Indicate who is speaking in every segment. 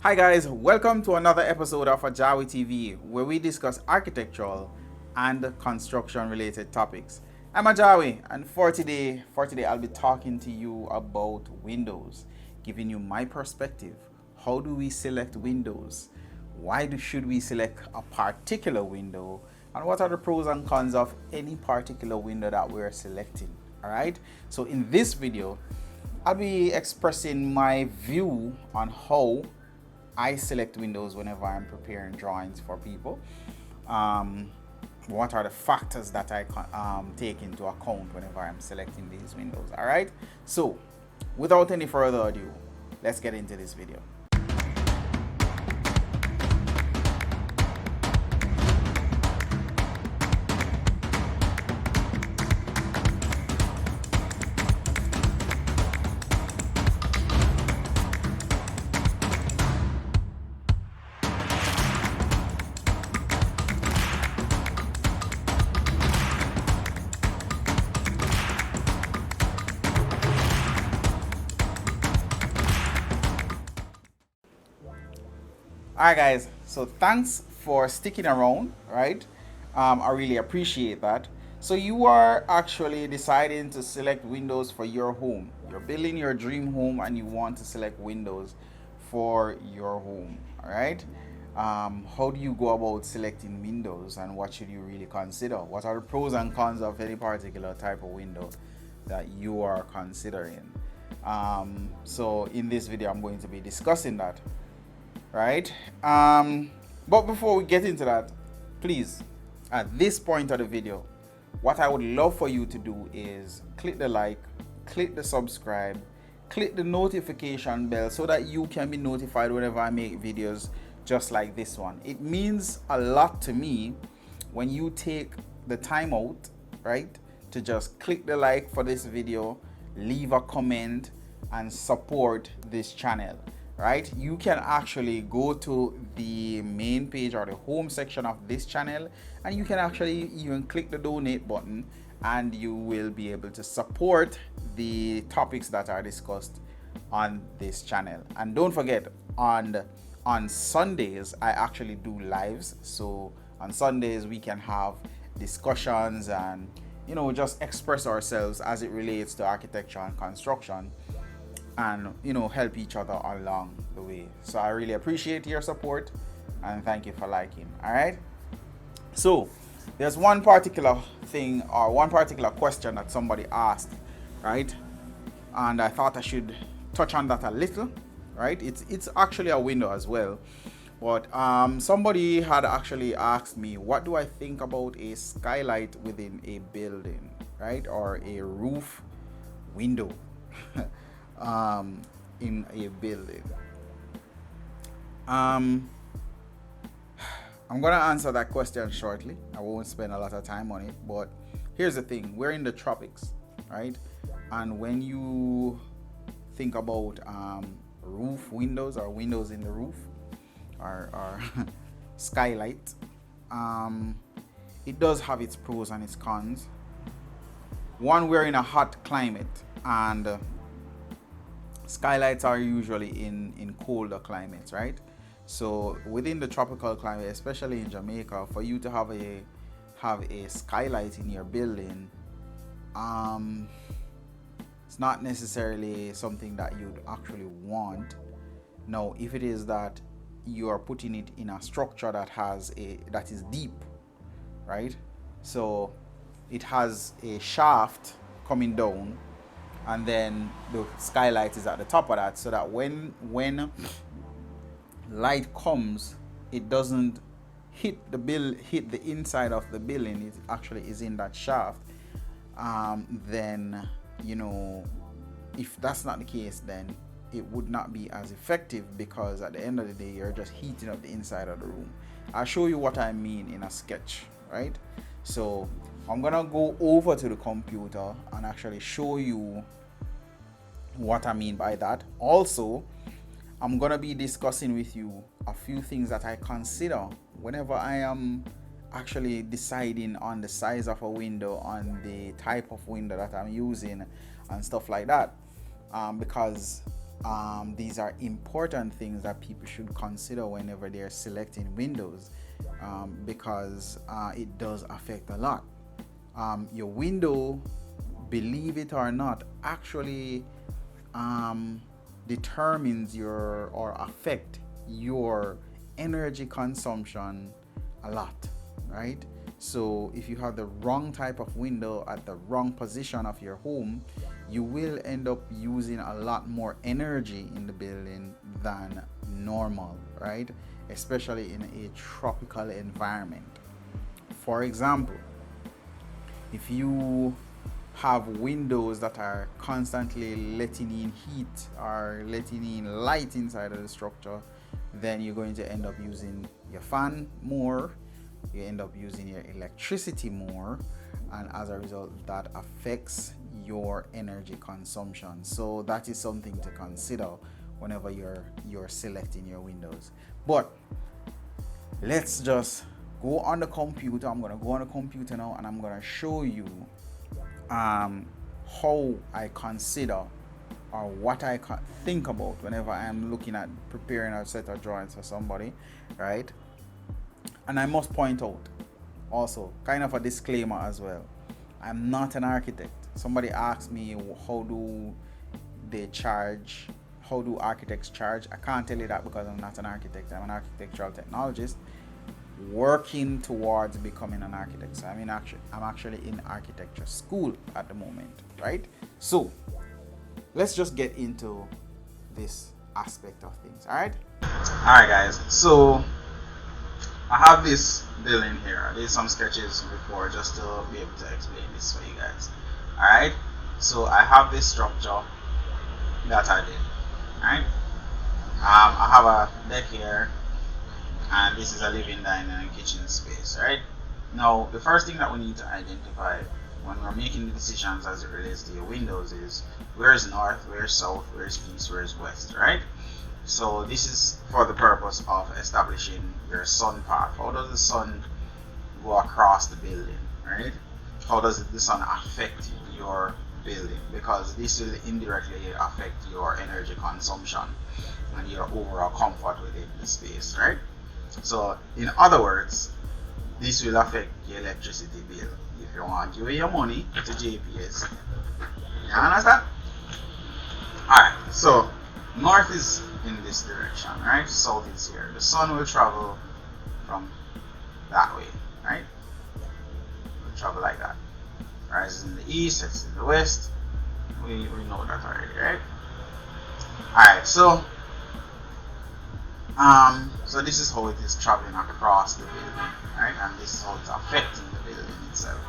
Speaker 1: Hi guys, welcome to another episode of AJAWI TV where we discuss architectural and construction related topics. I'm AJAWI and for today I'll be talking to you about windows, giving you my perspective. How do we select windows? Should we select a particular window? And what are the pros and cons of any particular window that we're selecting? Alright, so in this video I'll be expressing my view on how I select windows whenever I'm preparing drawings for people. What are the factors that I take into account whenever I'm selecting these windows? All right. So, without any further ado, let's get into this video. Alright guys, so thanks for sticking around, right? I really appreciate that. So you are actually deciding to select windows for your home. You're building your dream home and you want to select windows for your home, alright? How do you go about selecting windows and what should you really consider? What are the pros and cons of any particular type of window that you are considering? So in this video I'm going to be discussing that. Right, but before we get into that, please, at this point of the video, what I would love for you to do is click the like, click the subscribe, click the notification bell so that you can be notified whenever I make videos just like this one. It means a lot to me when you take the time out, right, to just click the like for this video, leave a comment and support this channel. Right, you can actually go to the main page or the home section of this channel and you can actually even click the donate button and you will be able to support the topics that are discussed on this channel. And don't forget, on Sundays I actually do lives. So on Sundays we can have discussions and just express ourselves as it relates to architecture and construction, and help each other along the way. So I really appreciate your support and thank you for liking. All right, so there's one particular thing or one particular question that somebody asked, right, and I thought I should touch on that a little. Right, it's actually a window as well, but somebody had actually asked me, what do I think about a skylight within a building, right, or a roof window in a building. I'm gonna answer that question shortly. I won't spend a lot of time on it, but here's the thing: we're in the tropics, right? And when you think about roof windows or windows in the roof or skylight, it does have its pros and its cons. One, we're in a hot climate and skylights are usually in colder climates, right? So within the tropical climate, especially in Jamaica, for you to have a skylight in your building, it's not necessarily something that you'd actually want. Now, if it is that you are putting it in a structure that is deep, right? So it has a shaft coming down, and then the skylight is at the top of that, so that when light comes, it doesn't hit the inside of the building. It actually is in that shaft. Then if that's not the case, then it would not be as effective, because at the end of the day you're just heating up the inside of the room. I'll show you what I mean in a sketch, right? So I'm gonna go over to the computer and actually show you what I mean by that. Also, I'm gonna be discussing with you a few things that I consider whenever I am actually deciding on the size of a window, on the type of window that I'm using and stuff like that, because these are important things that people should consider whenever they're selecting windows, because it does affect a lot. Your window, believe it or not, actually determines your or affect your energy consumption a lot, right? So if you have the wrong type of window at the wrong position of your home, you will end up using a lot more energy in the building than normal, right? Especially in a tropical environment. For example, if you have windows that are constantly letting in heat or letting in light inside of the structure, then you're going to end up using your fan more, you end up using your electricity more, and as a result that affects your energy consumption. So that is something to consider whenever you're selecting your windows. But let's just go on the computer. I'm going to go on the computer now and I'm going to show you how I consider or what I think about whenever I'm looking at preparing a set of drawings for somebody, right? And I must point out also, kind of a disclaimer as well, I'm not an architect. Somebody asked me how do architects charge? I can't tell you that because I'm not an architect. I'm an architectural technologist working towards becoming an architect. So I'm actually in architecture school at the moment, right? So let's just get into this aspect of things. All right guys, so I have this building here. I did some sketches before just to be able to explain this for you guys. All right, so I have this structure that I did. All right, I have a deck here, and this is a living, dining, and kitchen space. Right now, the first thing that we need to identify when we're making the decisions as it relates to your windows is where's north, where's south, where's east, where's west, right? So this is for the purpose of establishing your sun path. How does the sun go across the building, right? How does the sun affect your building? Because this will indirectly affect your energy consumption and your overall comfort within the space, right? So in other words, this will affect your electricity bill. If you want to give your money to JPS, you understand? Alright, so north is in this direction, right? South is here. The sun will travel from that way, right? It will travel like that. Rises in the east, it's in the west. We know that already, right? Alright, so this is how it is traveling across the building, right? And this is how it's affecting the building itself,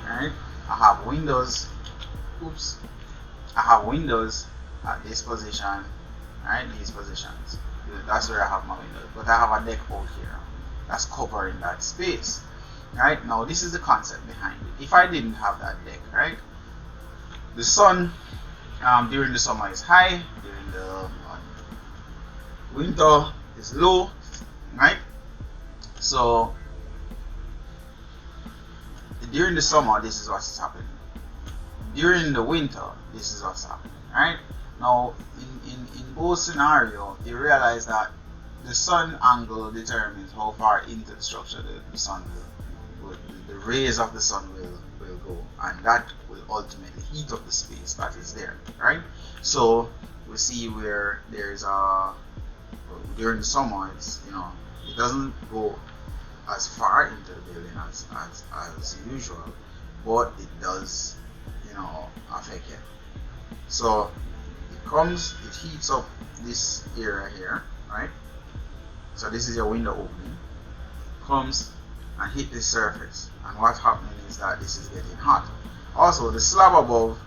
Speaker 1: right? I have windows. I have windows at this position, right? These positions. That's where I have my windows. But I have a deck out here that's covering that space, right? Now this is the concept behind it. If I didn't have that deck, right, the sun during the summer is high, during the winter is low, right? So during the summer, this is what's happening. During the winter, this is what's happening, right? Now in both scenarios, you realize that the sun angle determines how far into the structure the sun will, the rays of the sun will go, and that will ultimately heat up the space that is there, right? So we see where there's during the summer, it's, it doesn't go as far into the building as usual, but it does, affect it. So it heats up this area here, right? So this is your window opening, comes and hit the surface, and what's happening is that this is getting hot. Also, the slab above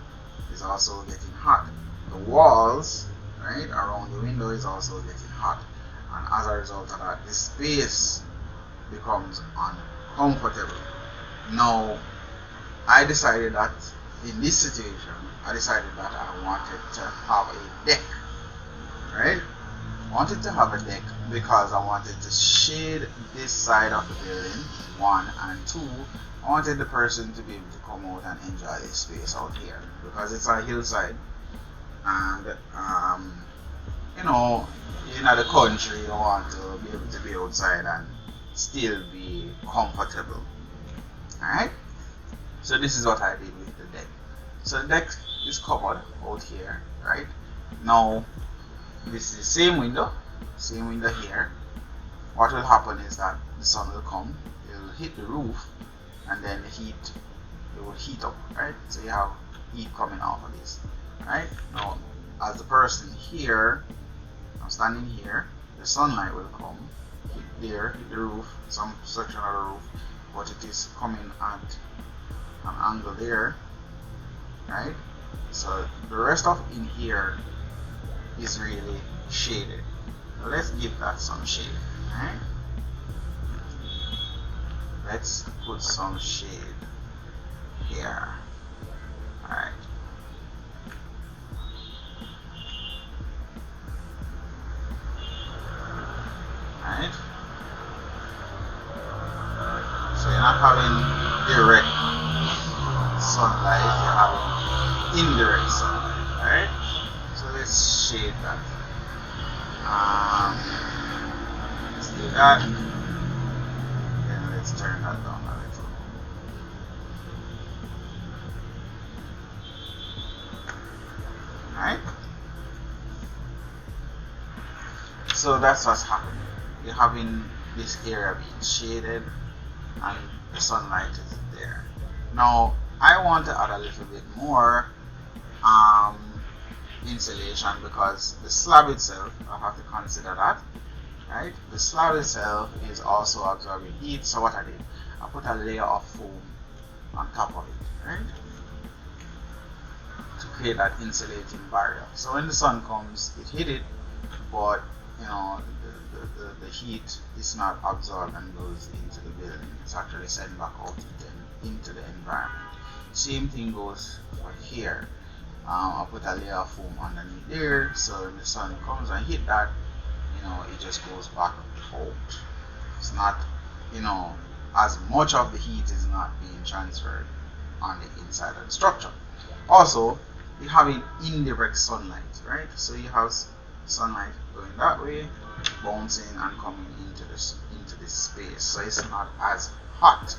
Speaker 1: is also getting hot. The walls, right, around the window is also getting hot, and as a result of that, the space becomes uncomfortable. Now, I decided that in this situation, I wanted to have a deck, right? I wanted to have a deck because I wanted to shade this side of the building, one, and two, I wanted the person to be able to come out and enjoy this space out here because it's a hillside, and you know, in the country, you want to be able to be outside and still be comfortable. Alright? So this is what I did with the deck. So the deck is covered out here, right? Now this is the same window here. What will happen is that the sun will come, it will hit the roof, and then it will heat up, right? So you have heat coming off of this, right? Now, as the person here, I'm standing here, the sunlight will come, hit there, hit the roof, some section of the roof, but it is coming at an angle there, right? So the rest of in here is really shaded. So let's give that some shade, right? Let's put some shade here. Alright. Alright. So you're not having direct sunlight, you're having indirect sunlight. Alright? So let's shade that. Let's do that. Then let's turn that down a little. Alright? So that's what's happening. You're having this area being shaded and the sunlight is there. Now I want to add a little bit more insulation because the slab itself, I have to consider that, right? The slab itself is also absorbing heat, so what I did, I put a layer of foam on top of it, right? To create that insulating barrier. So when the sun comes, it hit it, but you know, the heat is not absorbed and goes into the building. It's actually sent back out into the environment. Same thing goes for here. I'll put a layer of foam underneath there, so when the sun comes and hit that, you know, it just goes back out. It's not, you know, as much of the heat is not being transferred on the inside of the structure. Also, you have indirect sunlight, right? So you have sunlight going that way, bouncing and coming into this space. So it's not as hot,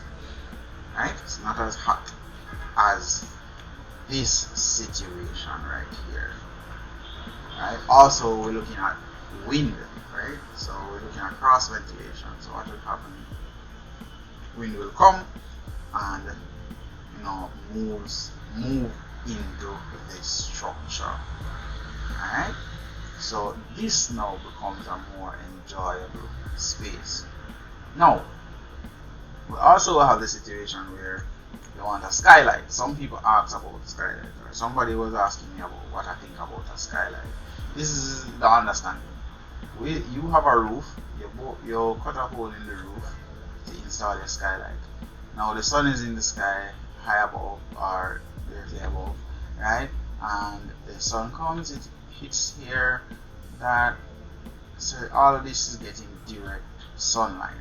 Speaker 1: right? It's not as hot as this situation right here, right? Also, we're looking at wind, right? So we're looking at cross ventilation. So what will happen? Wind will come and, you know, move into the structure, right? So this now becomes a more enjoyable space. Now, we also have the situation where you want a skylight. Some people ask about the skylight, or somebody was asking me about what I think about a skylight. This is the understanding. You have a roof, you cut a hole in the roof to install your skylight. Now the sun is in the sky, high above or directly above, right? And the sun comes, it hits here, so all of this is getting direct sunlight.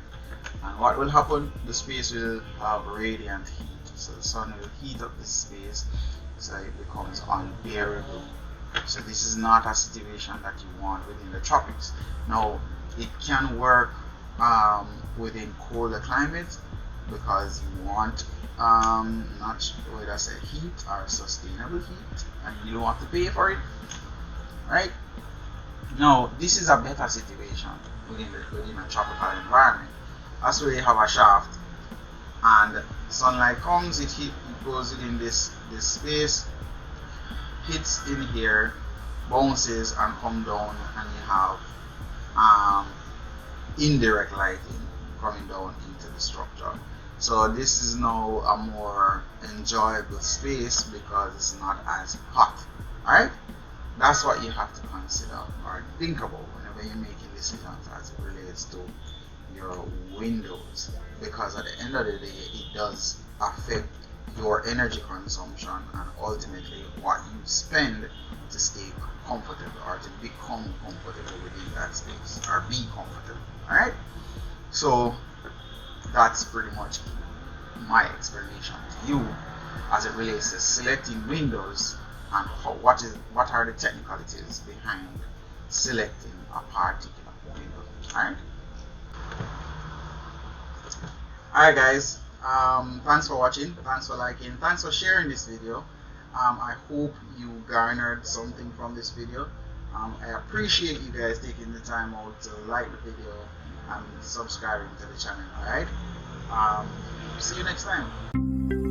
Speaker 1: And what will happen? The space will have radiant heat. So the sun will heat up this space, so it becomes unbearable. So this is not a situation that you want within the tropics. Now, it can work within colder climates because you want not whether I say heat or sustainable heat, and you don't want to pay for it, right? Now, this is a better situation within a tropical environment. That's where you have a shaft, and sunlight comes, it goes within this space, hits in here, bounces and come down, and you have indirect lighting coming down into the structure. So this is now a more enjoyable space because it's not as hot. Alright? That's what you have to consider or think about whenever you're making decisions as it relates to your windows, because at the end of the day it does affect your energy consumption and ultimately what you spend to stay comfortable or to become comfortable within that space or be comfortable. Alright? So that's pretty much my explanation to you as it relates to selecting windows and what are the technicalities behind selecting a particular window. Alright guys, thanks for watching, thanks for liking, thanks for sharing this video. I hope you garnered something from this video. I appreciate you guys taking the time out to like the video and subscribing to the channel. Alright, see you next time.